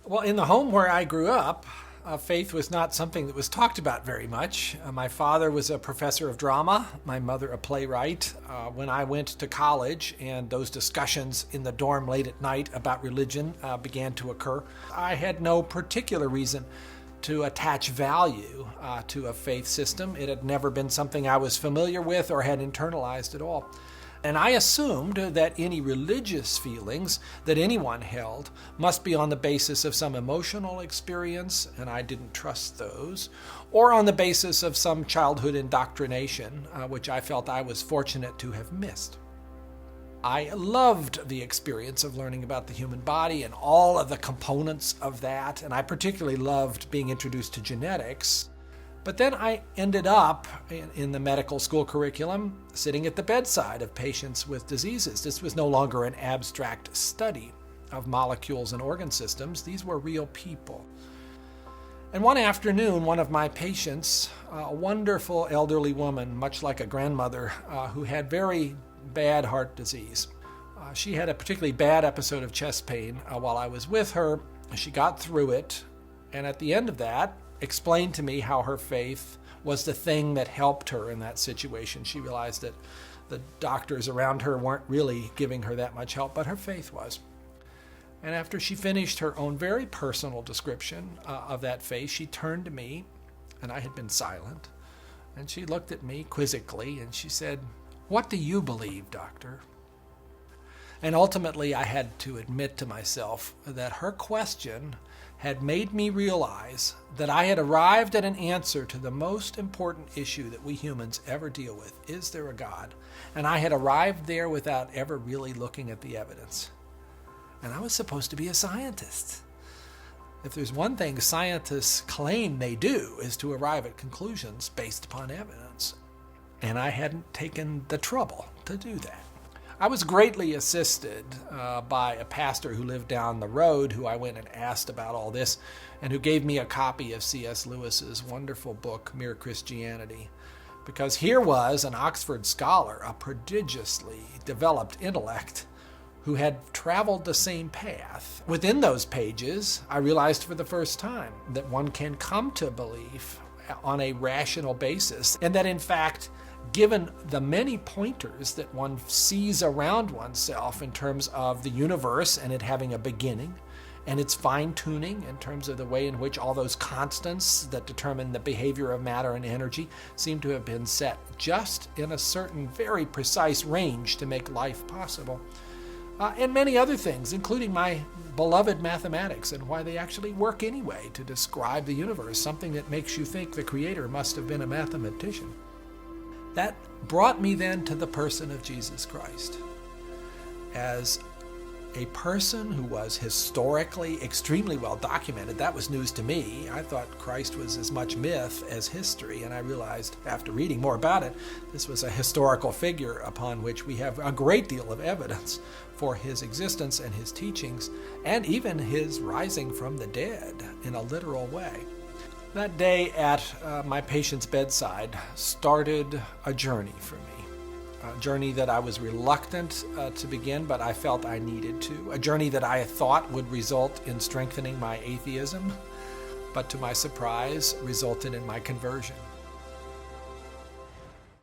Well, in the home where I grew up, faith was not something that was talked about very much. My father was a professor of drama, my mother a playwright. When I went to college and those discussions in the dorm late at night about religion began to occur, I had no particular reason to attach value to a faith system. It had never been something I was familiar with or had internalized at all. And I assumed that any religious feelings that anyone held must be on the basis of some emotional experience, and I didn't trust those, or on the basis of some childhood indoctrination, which I felt I was fortunate to have missed. I loved the experience of learning about the human body and all of the components of that, and I particularly loved being introduced to genetics. But then I ended up in the medical school curriculum sitting at the bedside of patients with diseases. This was no longer an abstract study of molecules and organ systems. These were real people. And one afternoon, one of my patients, a wonderful elderly woman, much like a grandmother, who had very bad heart disease. She had a particularly bad episode of chest pain while I was with her. She got through it, and at the end of that, explained to me how her faith was the thing that helped her in that situation. She realized that the doctors around her weren't really giving her that much help, but her faith was. And after she finished her own very personal description of that faith, she turned to me, and I had been silent, and she looked at me quizzically, and she said, "What do you believe, doctor?" And ultimately, I had to admit to myself that her question had made me realize that I had arrived at an answer to the most important issue that we humans ever deal with. Is there a God? And I had arrived there without ever really looking at the evidence. And I was supposed to be a scientist. If there's one thing scientists claim they do is to arrive at conclusions based upon evidence. And I hadn't taken the trouble to do that. I was greatly assisted by a pastor who lived down the road, who I went and asked about all this, and who gave me a copy of C.S. Lewis's wonderful book, Mere Christianity. Because here was an Oxford scholar, a prodigiously developed intellect, who had traveled the same path. Within those pages, I realized for the first time that one can come to belief on a rational basis, and that in fact, given the many pointers that one sees around oneself in terms of the universe and it having a beginning, and its fine-tuning in terms of the way in which all those constants that determine the behavior of matter and energy seem to have been set just in a certain very precise range to make life possible, and many other things, including my beloved mathematics and why they actually work anyway to describe the universe, something that makes you think the Creator must have been a mathematician. That brought me then to the person of Jesus Christ as a person who was historically extremely well documented. That was news to me. I thought Christ was as much myth as history, and I realized after reading more about it, this was a historical figure upon which we have a great deal of evidence for his existence and his teachings, and even his rising from the dead in a literal way. That day at my patient's bedside started a journey for me, a journey that I was reluctant to begin, but I felt I needed to, a journey that I thought would result in strengthening my atheism, but to my surprise resulted in my conversion.